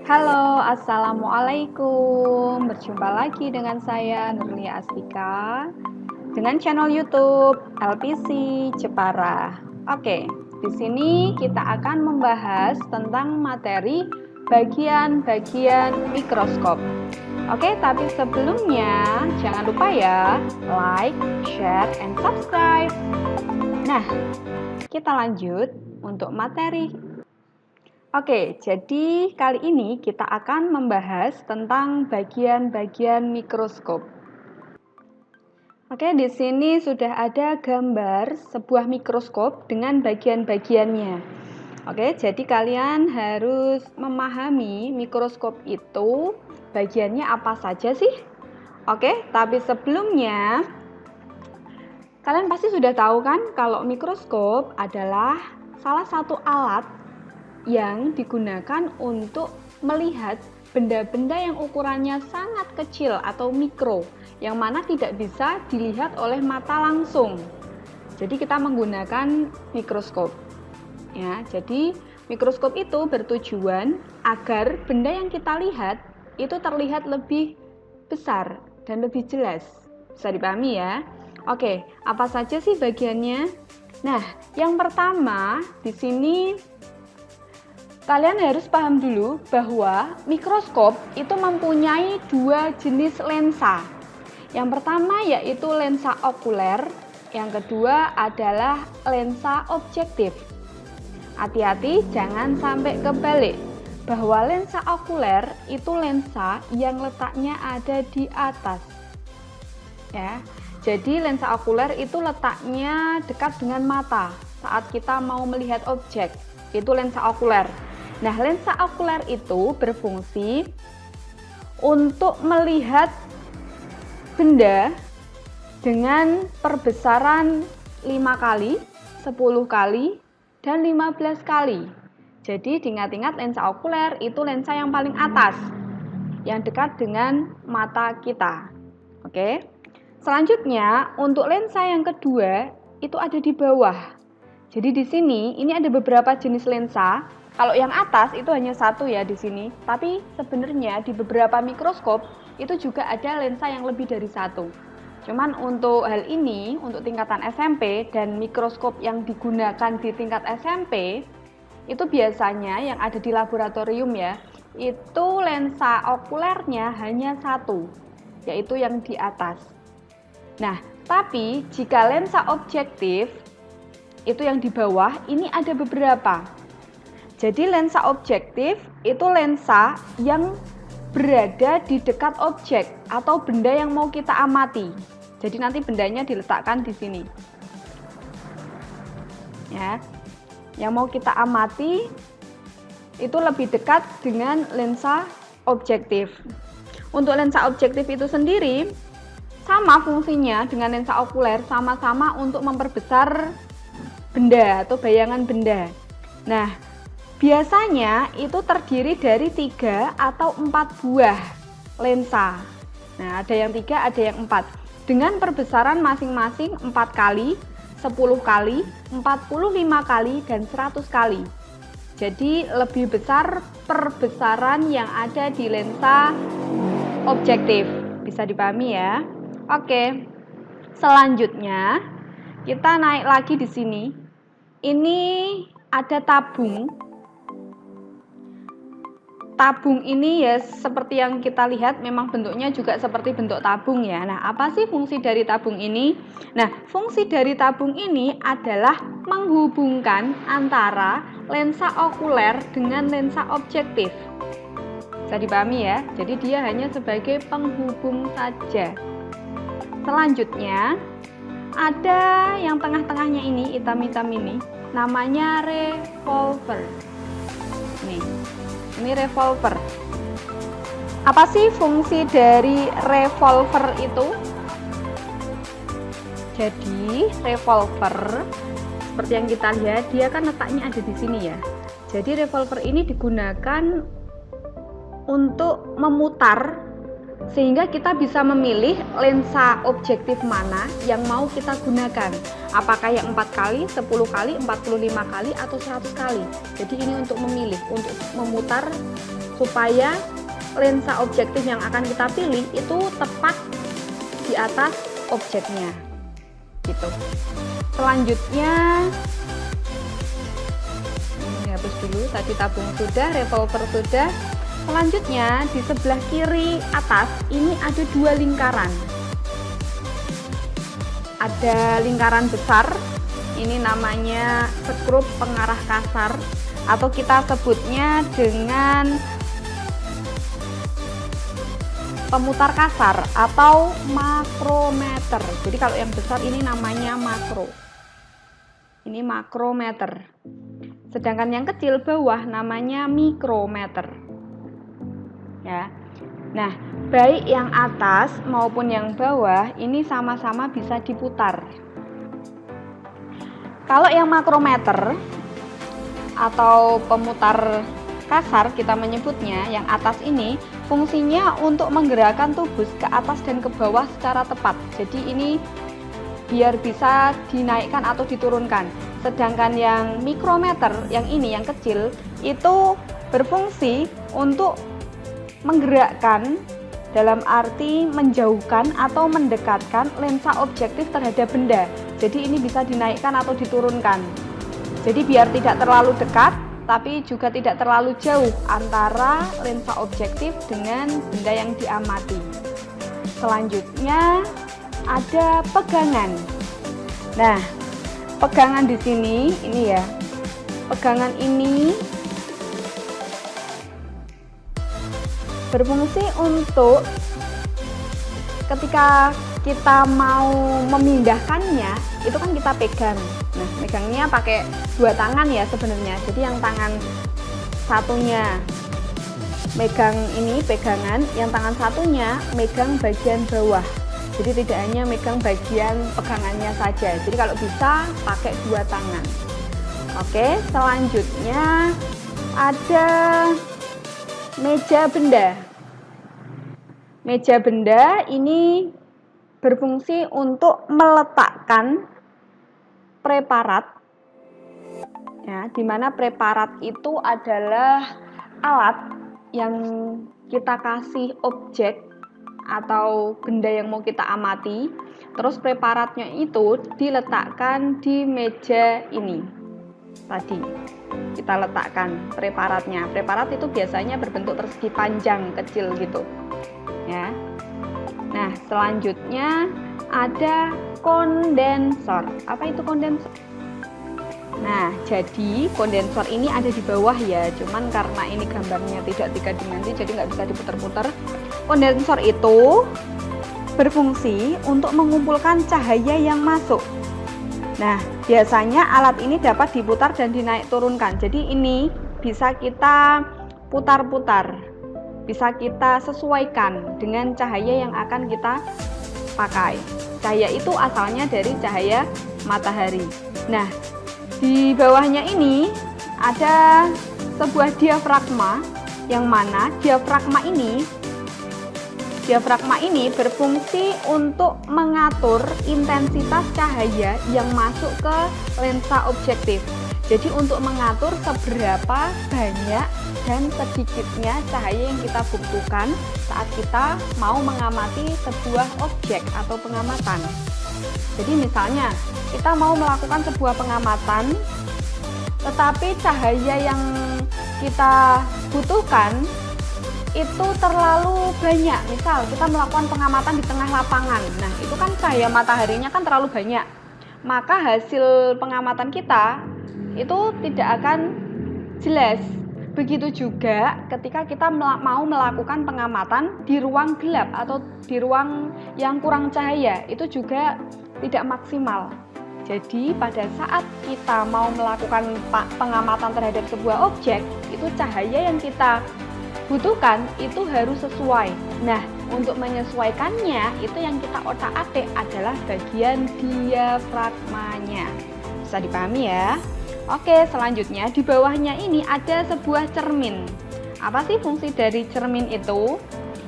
Halo, assalamualaikum. Berjumpa lagi dengan saya Nurlia Astika dengan channel YouTube LPC Jepara. Oke, di sini kita akan membahas tentang materi bagian-bagian mikroskop. Oke, tapi sebelumnya jangan lupa ya, like, share, and subscribe. Nah, kita lanjut untuk materi. Oke, jadi kali ini kita akan membahas tentang bagian-bagian mikroskop. Oke, di sini sudah ada gambar sebuah mikroskop dengan bagian-bagiannya. Oke, jadi kalian harus memahami mikroskop itu bagiannya apa saja sih? Oke, tapi sebelumnya kalian pasti sudah tahu kan kalau mikroskop adalah salah satu alat yang digunakan untuk melihat benda-benda yang ukurannya sangat kecil atau mikro, yang mana tidak bisa dilihat oleh mata langsung. Jadi kita menggunakan mikroskop. Ya, jadi mikroskop itu bertujuan agar benda yang kita lihat itu terlihat lebih besar dan lebih jelas. Bisa dipahami ya? Oke, apa saja sih bagiannya? Nah, yang pertama di sini kalian harus paham dulu bahwa mikroskop itu mempunyai dua jenis lensa. Yang pertama yaitu lensa okuler, yang kedua adalah lensa objektif. Hati-hati jangan sampai kebalik, bahwa lensa okuler itu lensa yang letaknya ada di atas. Ya, jadi lensa okuler itu letaknya dekat dengan mata saat kita mau melihat objek. Itu lensa okuler. Nah, lensa okuler itu berfungsi untuk melihat benda dengan perbesaran 5 kali, 10 kali, dan 15 kali. Jadi diingat-ingat lensa okuler itu lensa yang paling atas, yang dekat dengan mata kita. Oke. Selanjutnya, untuk lensa yang kedua itu ada di bawah. Jadi di sini ini ada beberapa jenis lensa. Kalau yang atas itu hanya satu ya di sini, tapi sebenarnya di beberapa mikroskop itu juga ada lensa yang lebih dari satu. Cuman untuk hal ini, untuk tingkatan SMP dan mikroskop yang digunakan di tingkat SMP, itu biasanya yang ada di laboratorium ya, itu lensa okulernya hanya satu, yaitu yang di atas. Nah, tapi jika lensa objektif, itu yang di bawah, ini ada beberapa. Jadi lensa objektif itu lensa yang berada di dekat objek atau benda yang mau kita amati. Jadi nanti bendanya diletakkan di sini. Ya. Yang mau kita amati itu lebih dekat dengan lensa objektif. Untuk lensa objektif itu sendiri sama fungsinya dengan lensa okuler, sama-sama untuk memperbesar benda atau bayangan benda. Nah, biasanya itu terdiri dari 3 atau 4 buah lensa. Nah, ada yang 3, ada yang 4. Dengan perbesaran masing-masing 4 kali, 10 kali, 45 kali, dan 100 kali. Jadi lebih besar perbesaran yang ada di lensa objektif. Bisa dipahami ya? Oke. Selanjutnya, kita naik lagi di sini. Ini ada tabung. Tabung ini ya seperti yang kita lihat memang bentuknya juga seperti bentuk tabung ya. Nah, apa sih fungsi dari tabung ini? Nah, fungsi dari tabung ini adalah menghubungkan antara lensa okuler dengan lensa objektif. Bisa dipahami ya? Jadi dia hanya sebagai penghubung saja. Selanjutnya, ada yang tengah-tengahnya ini, hitam-hitam ini, namanya revolver. Nih. Ini revolver. Apa sih fungsi dari revolver itu? Jadi revolver seperti yang kita lihat, dia kan letaknya ada di sini ya. Jadi revolver ini digunakan untuk memutar sehingga kita bisa memilih lensa objektif mana yang mau kita gunakan. Apakah yang 4 kali, 10 kali, 45 kali, atau 100 kali. Jadi ini untuk memilih, untuk memutar supaya lensa objektif yang akan kita pilih itu tepat di atas objeknya. Gitu. Selanjutnya, ini hapus dulu, tadi tabung sudah, revolver sudah. Selanjutnya di sebelah kiri atas ini ada 2 lingkaran. Ada lingkaran besar, ini namanya skrup pengarah kasar, atau kita sebutnya dengan pemutar kasar atau makrometer. Jadi kalau yang besar ini namanya makro. Ini makrometer. Sedangkan yang kecil bawah namanya mikrometer. Ya. Nah, baik yang atas maupun yang bawah ini sama-sama bisa diputar. Kalau yang makrometer atau pemutar kasar kita menyebutnya, yang atas ini fungsinya untuk menggerakkan tubus ke atas dan ke bawah secara tepat. Jadi ini biar bisa dinaikkan atau diturunkan. Sedangkan yang mikrometer, yang ini yang kecil, itu berfungsi untuk menggerakkan, dalam arti menjauhkan atau mendekatkan lensa objektif terhadap benda. Jadi ini bisa dinaikkan atau diturunkan. Jadi biar tidak terlalu dekat, tapi juga tidak terlalu jauh antara lensa objektif dengan benda yang diamati. Selanjutnya ada pegangan. Nah, pegangan di sini ini ya. Pegangan ini berfungsi untuk ketika kita mau memindahkannya, itu kan kita pegang. Nah, megangnya pakai 2 tangan ya sebenarnya. Jadi yang tangan satunya megang ini pegangan, yang tangan satunya megang bagian bawah. Jadi tidak hanya megang bagian pegangannya saja. Jadi kalau bisa pakai 2 tangan. Oke, selanjutnya ada meja benda. Meja benda ini berfungsi untuk meletakkan preparat, ya, di mana preparat itu adalah alat yang kita kasih objek atau benda yang mau kita amati, terus preparatnya itu diletakkan di meja ini. Tadi kita letakkan preparatnya. Preparat itu biasanya berbentuk persegi panjang kecil gitu, ya. Nah, selanjutnya ada kondensor. Apa itu kondensor? Nah, jadi kondensor ini ada di bawah ya, cuman karena ini gambarnya tidak 3 dimensi jadi nggak bisa diputar-putar. Kondensor itu berfungsi untuk mengumpulkan cahaya yang masuk. Nah, biasanya alat ini dapat diputar dan dinaik turunkan. Jadi ini bisa kita putar-putar, bisa kita sesuaikan dengan cahaya yang akan kita pakai. Cahaya itu asalnya dari cahaya matahari. Nah, di bawahnya ini ada sebuah diafragma, yang mana diafragma ini berfungsi untuk mengatur intensitas cahaya yang masuk ke lensa objektif. Jadi untuk mengatur seberapa banyak dan sedikitnya cahaya yang kita butuhkan saat kita mau mengamati sebuah objek atau pengamatan. Jadi misalnya kita mau melakukan sebuah pengamatan, tetapi cahaya yang kita butuhkan itu terlalu banyak. Misal kita melakukan pengamatan di tengah lapangan, nah itu kan cahaya mataharinya kan terlalu banyak, maka hasil pengamatan kita itu tidak akan jelas. Begitu juga ketika kita mau melakukan pengamatan di ruang gelap atau di ruang yang kurang cahaya, itu juga tidak maksimal. Jadi pada saat kita mau melakukan pengamatan terhadap sebuah objek, itu cahaya yang kita butuhkan itu harus sesuai. Nah, untuk menyesuaikannya itu yang kita otak-atik adalah bagian diafragmanya. Bisa dipahami ya? Oke, selanjutnya di bawahnya ini ada sebuah cermin. Apa sih fungsi dari cermin itu?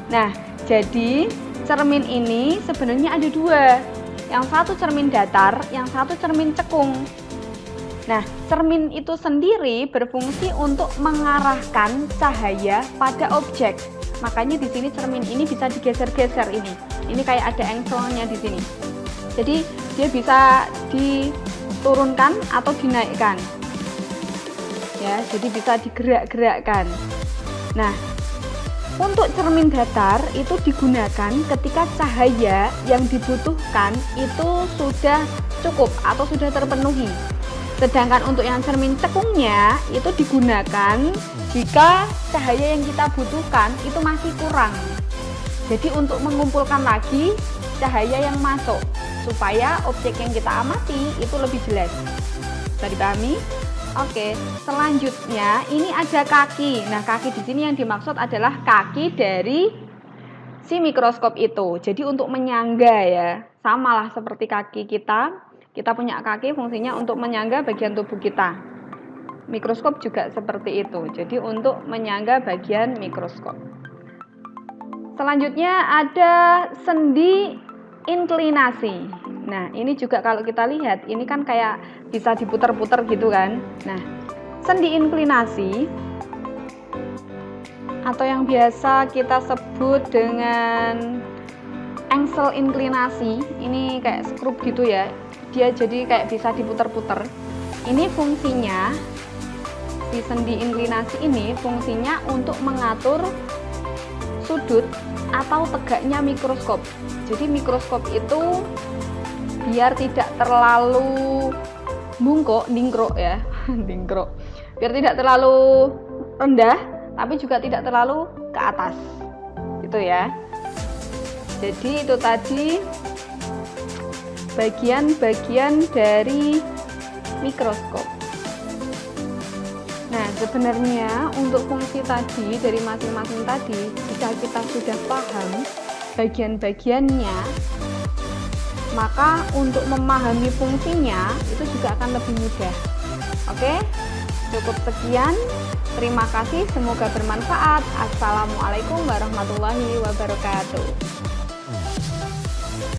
Nah, jadi cermin ini sebenarnya ada dua. Yang satu cermin datar, yang satu cermin cekung. Nah, cermin itu sendiri berfungsi untuk mengarahkan cahaya pada objek. Makanya di sini cermin ini bisa digeser-geser ini. Ini kayak ada engselnya di sini. Jadi dia bisa diturunkan atau dinaikkan. Ya, jadi bisa digerak-gerakkan. Nah, untuk cermin datar itu digunakan ketika cahaya yang dibutuhkan itu sudah cukup atau sudah terpenuhi. Sedangkan untuk yang cermin cekungnya itu digunakan jika cahaya yang kita butuhkan itu masih kurang. Jadi untuk mengumpulkan lagi cahaya yang masuk supaya objek yang kita amati itu lebih jelas. Bisa dipahami? Oke, selanjutnya ini ada kaki. Nah, kaki di sini yang dimaksud adalah kaki dari si mikroskop itu. Jadi untuk menyangga ya, samalah seperti kaki kita. Kita punya kaki fungsinya untuk menyangga bagian tubuh kita. Mikroskop juga seperti itu. Jadi untuk menyangga bagian mikroskop. Selanjutnya ada sendi inklinasi. Nah, ini juga kalau kita lihat, ini kan kayak bisa diputar-putar gitu kan. Nah, sendi inklinasi atau yang biasa kita sebut dengan engsel inklinasi, ini kayak skrup gitu ya. Dia jadi kayak bisa diputar-putar. Ini fungsinya, si sendi inklinasi ini fungsinya untuk mengatur sudut atau tegaknya mikroskop. Jadi mikroskop itu biar tidak terlalu ningkruk ya, ningkruk. Biar tidak terlalu rendah, tapi juga tidak terlalu ke atas. Gitu ya. Jadi itu tadi bagian-bagian dari mikroskop. Nah, sebenarnya untuk fungsi tadi dari masing-masing tadi, jika kita sudah paham bagian-bagiannya, maka untuk memahami fungsinya itu juga akan lebih mudah. Oke, cukup sekian. Terima kasih, semoga bermanfaat. Assalamualaikum warahmatullahi wabarakatuh.